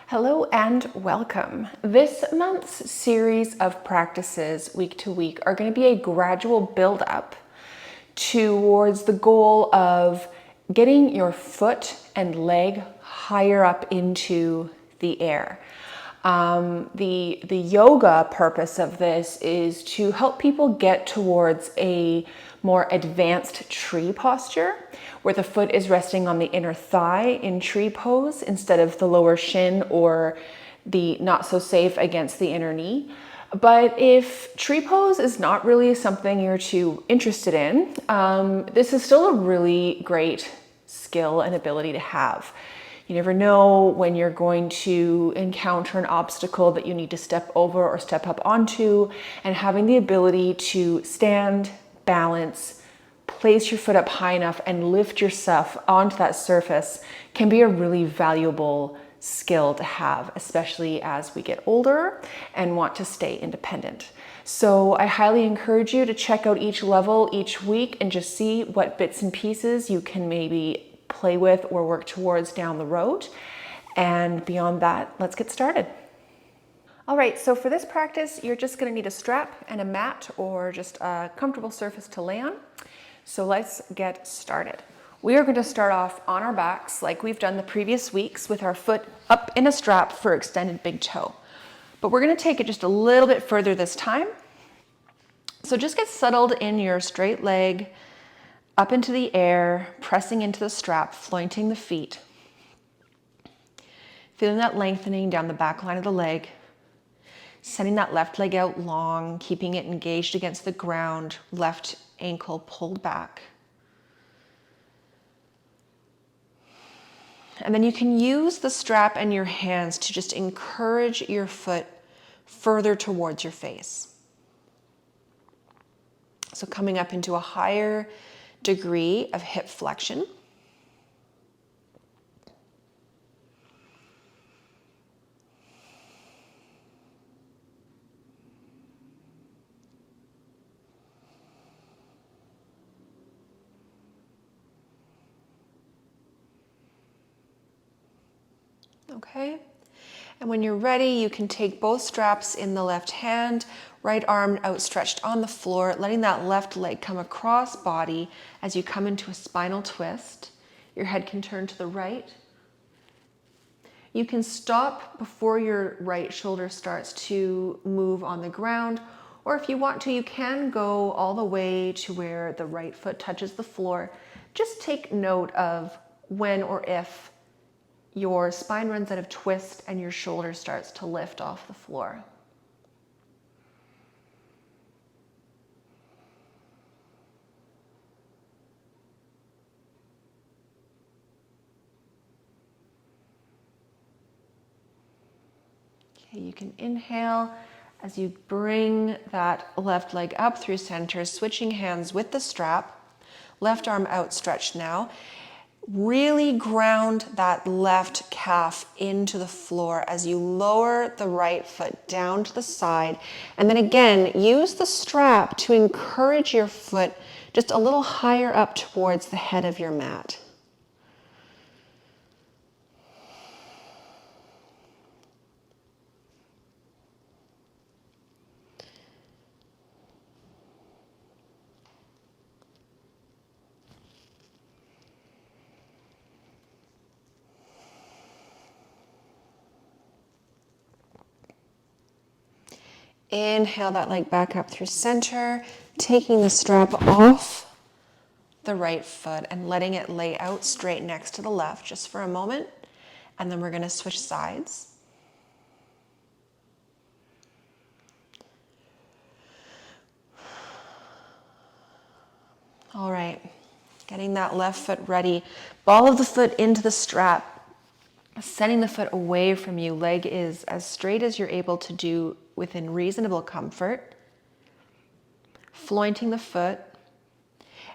Hello and welcome. This month's series of practices week to week are going to be a gradual build up towards the goal of getting your foot and leg higher up into the air. The yoga purpose of this is to help people get towards a more advanced tree posture where the foot is resting on the inner thigh in tree pose instead of the lower shin or the not so safe against the inner knee. But if tree pose is not really something you're too interested in, this is still a really great skill and ability to have. You never know when you're going to encounter an obstacle that you need to step over or step up onto, and having the ability to stand, balance, place your foot up high enough and lift yourself onto that surface can be a really valuable skill to have, especially as we get older and want to stay independent. So I highly encourage you to check out each level each week and just see what bits and pieces you can maybe play with or work towards down the road. And beyond that, let's get started. All right, so for this practice, you're just gonna need a strap and a mat or just a comfortable surface to lay on. So let's get started. We are going to start off on our backs like we've done the previous weeks with our foot up in a strap for extended big toe. But we're going to take it just a little bit further this time. So just get settled in your straight leg, up into the air, pressing into the strap, floating the feet. Feeling that lengthening down the back line of the leg. Sending that left leg out long, keeping it engaged against the ground, left ankle pulled back. And then you can use the strap and your hands to just encourage your foot further towards your face. So coming up into a higher degree of hip flexion. Okay, and when you're ready, you can take both straps in the left hand, right arm outstretched on the floor, letting that left leg come across body as you come into a spinal twist. Your head can turn to the right. You can stop before your right shoulder starts to move on the ground, or if you want to, you can go all the way to where the right foot touches the floor. Just take note of when or if your spine runs out of twist and your shoulder starts to lift off the floor. Okay, you can inhale as you bring that left leg up through center, switching hands with the strap, left arm outstretched now. Really ground that left calf into the floor as you lower the right foot down to the side. And then again, use the strap to encourage your foot just a little higher up towards the head of your mat. Inhale that leg back up through center, taking the strap off the right foot and letting it lay out straight next to the left just for a moment. And then we're going to switch sides. All right, getting that left foot ready. Ball of the foot into the strap. Sending the foot away from you. Leg is as straight as you're able to do within reasonable comfort. Flointing the foot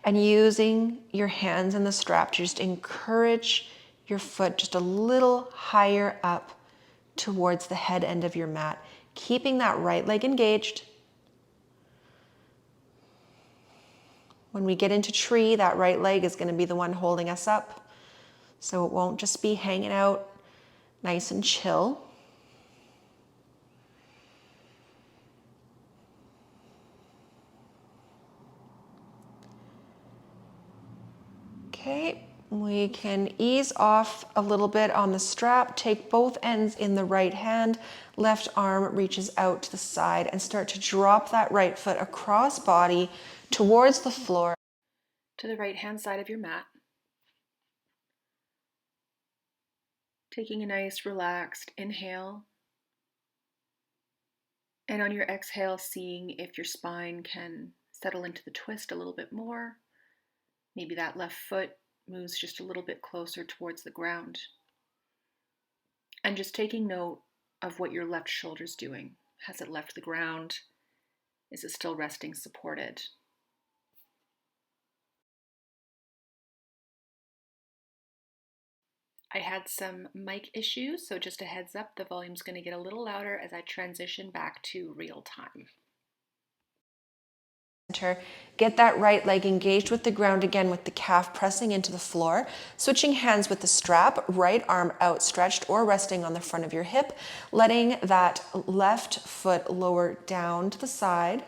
and using your hands in the strap to just encourage your foot just a little higher up towards the head end of your mat. Keeping that right leg engaged. When we get into tree, that right leg is going to be the one holding us up. So it won't just be hanging out nice and chill. Okay, we can ease off a little bit on the strap, take both ends in the right hand, left arm reaches out to the side, and start to drop that right foot across body towards the floor. To the right hand side of your mat. Taking a nice relaxed inhale. And on your exhale, seeing if your spine can settle into the twist a little bit more. Maybe that left foot moves just a little bit closer towards the ground. And just taking note of what your left shoulder's doing. Has it left the ground? Is it still resting supported? I had some mic issues, so just a heads up, the volume's going to get a little louder as I transition back to real time. Get that right leg engaged with the ground again with the calf pressing into the floor. Switching hands with the strap, right arm outstretched or resting on the front of your hip, letting that left foot lower down to the side.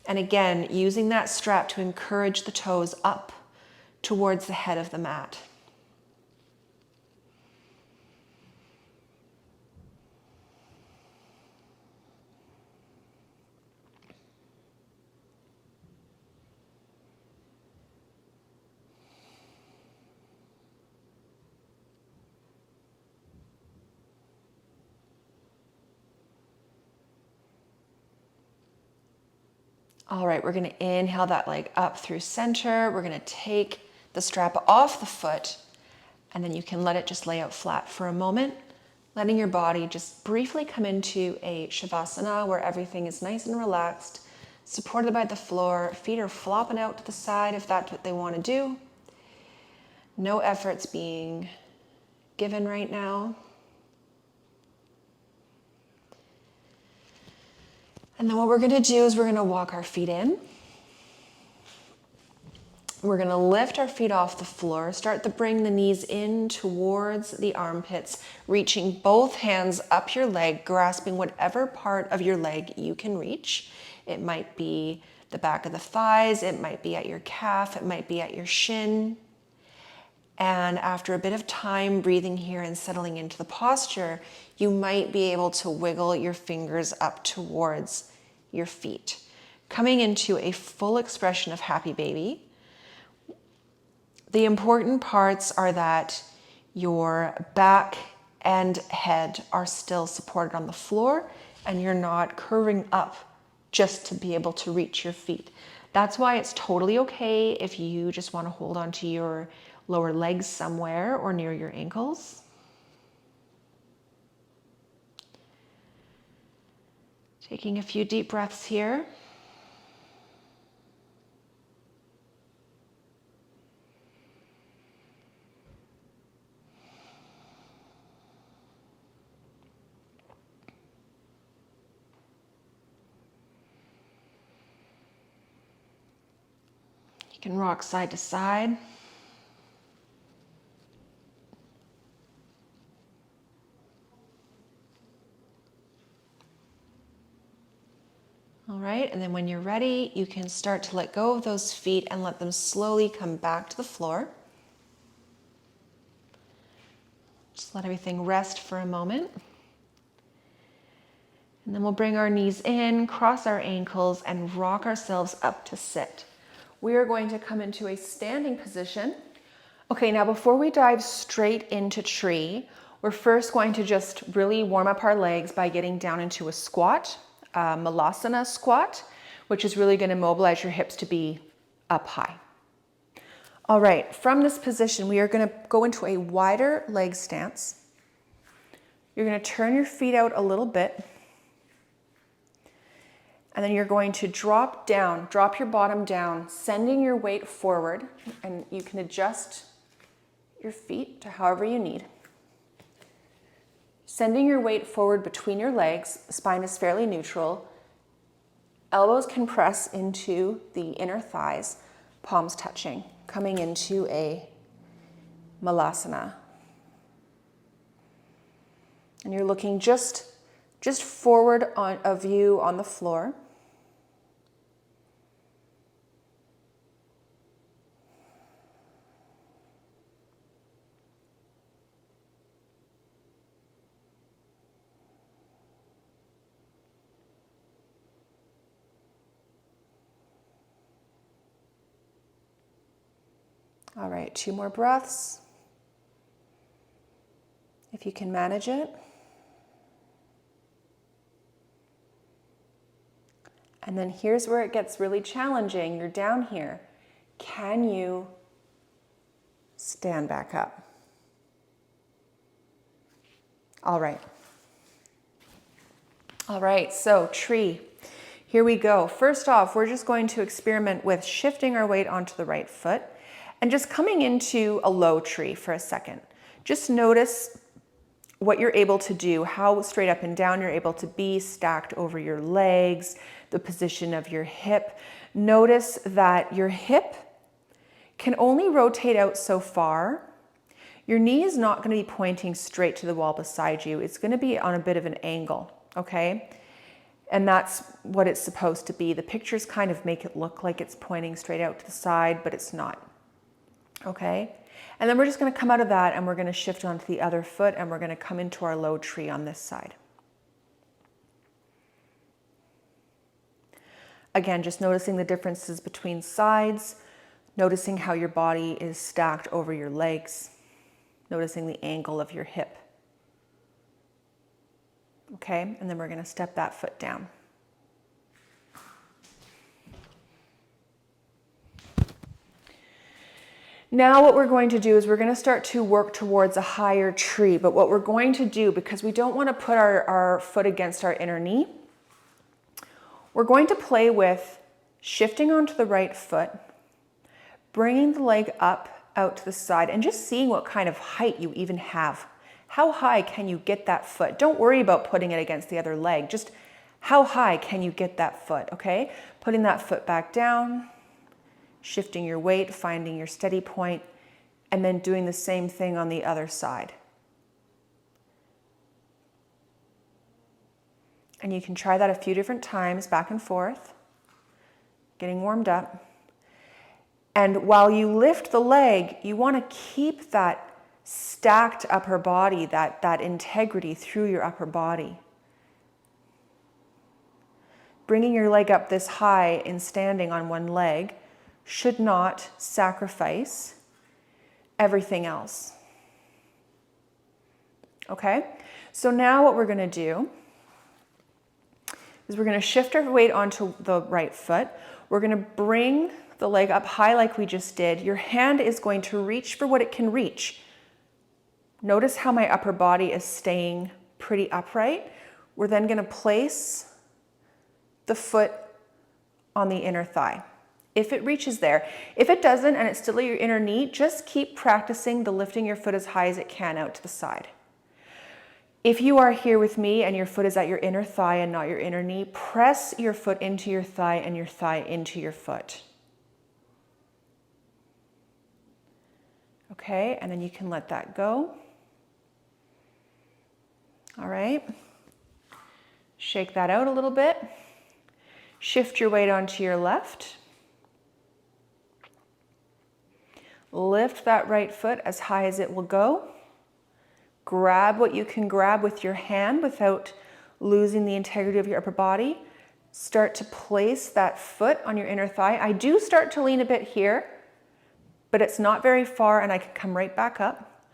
And again, using that strap to encourage the toes up towards the head of the mat. All right, we're gonna inhale that leg up through center. We're gonna take the strap off the foot, and then you can let it just lay out flat for a moment, letting your body just briefly come into a Shavasana where everything is nice and relaxed, supported by the floor. Feet are flopping out to the side if that's what they wanna do. No efforts being given right now. And then what we're gonna do is we're gonna walk our feet in. We're gonna lift our feet off the floor, start to bring the knees in towards the armpits, reaching both hands up your leg, grasping whatever part of your leg you can reach. It might be the back of the thighs, it might be at your calf, it might be at your shin. And after a bit of time breathing here and settling into the posture, you might be able to wiggle your fingers up towards your feet, coming into a full expression of happy baby. The important parts are that your back and head are still supported on the floor and you're not curving up just to be able to reach your feet. That's why it's totally okay if you just want to hold onto your lower legs somewhere or near your ankles. Taking a few deep breaths here. You can rock side to side. All right, and then when you're ready, you can start to let go of those feet and let them slowly come back to the floor. Just let everything rest for a moment. And then we'll bring our knees in, cross our ankles, and rock ourselves up to sit. We are going to come into a standing position. Okay, now before we dive straight into tree, we're first going to just really warm up our legs by getting down into a squat, Malasana squat, which is really going to mobilize your hips to be up high. All right, from this position, we are going to go into a wider leg stance. You're going to turn your feet out a little bit. And then you're going to drop down, drop your bottom down, sending your weight forward, and you can adjust your feet to however you need. Sending your weight forward between your legs, the spine is fairly neutral. Elbows can press into the inner thighs, palms touching, coming into a Malasana. And you're looking just forward of you on the floor. All right, 2 more breaths, if you can manage it. And then here's where it gets really challenging. You're down here. Can you stand back up? All right. All right, so tree. Here we go. First off, we're just going to experiment with shifting our weight onto the right foot and just coming into a low tree for a second. Just notice what you're able to do, how straight up and down you're able to be, stacked over your legs, the position of your hip. Notice that your hip can only rotate out so far. Your knee is not going to be pointing straight to the wall beside you. It's going to be on a bit of an angle, okay? And that's what it's supposed to be. The pictures kind of make it look like it's pointing straight out to the side, but it's not, okay? And then we're just going to come out of that and we're going to shift onto the other foot and we're going to come into our low tree on this side. Again, just noticing the differences between sides, noticing how your body is stacked over your legs, noticing the angle of your hip. Okay, and then we're going to step that foot down. Now what we're going to do is we're going to start to work towards a higher tree. But what we're going to do, because we don't want to put our foot against our inner knee, we're going to play with shifting onto the right foot, bringing the leg up out to the side, and just seeing what kind of height you even have. How high can you get that foot? Don't worry about putting it against the other leg. Just how high can you get that foot, okay? Putting that foot back down, shifting your weight, finding your steady point, and then doing the same thing on the other side. And you can try that a few different times, back and forth, getting warmed up. And while you lift the leg, you want to keep that stacked upper body, that integrity through your upper body. Bringing your leg up this high in standing on one leg should not sacrifice everything else. Okay? So now what we're going to do is we're going to shift our weight onto the right foot. We're going to bring the leg up high like we just did. Your hand is going to reach for what it can reach. Notice how my upper body is staying pretty upright. We're then going to place the foot on the inner thigh, if it reaches there. If it doesn't and it's still at your inner knee, just keep practicing the lifting your foot as high as it can out to the side. If you are here with me and your foot is at your inner thigh and not your inner knee, press your foot into your thigh and your thigh into your foot. Okay, and then you can let that go. All right, shake that out a little bit. Shift your weight onto your left. Lift that right foot as high as it will go. Grab what you can grab with your hand without losing the integrity of your upper body. Start to place that foot on your inner thigh. I do start to lean a bit here, but it's not very far and I can come right back up.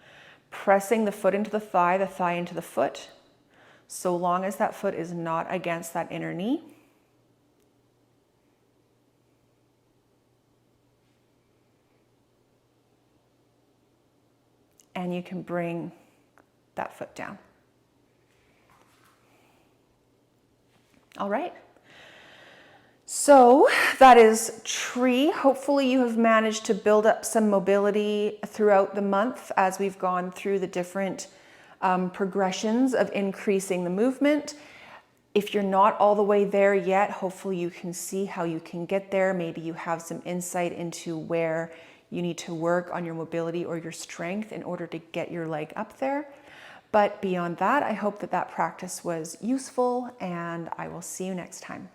Pressing the foot into the thigh into the foot, so long as that foot is not against that inner knee. And you can bring that foot down. All right. So that is tree. Hopefully you have managed to build up some mobility throughout the month as we've gone through the different progressions of increasing the movement. If you're not all the way there yet, hopefully you can see how you can get there. Maybe you have some insight into where you need to work on your mobility or your strength in order to get your leg up there. But beyond that, I hope that that practice was useful, and I will see you next time.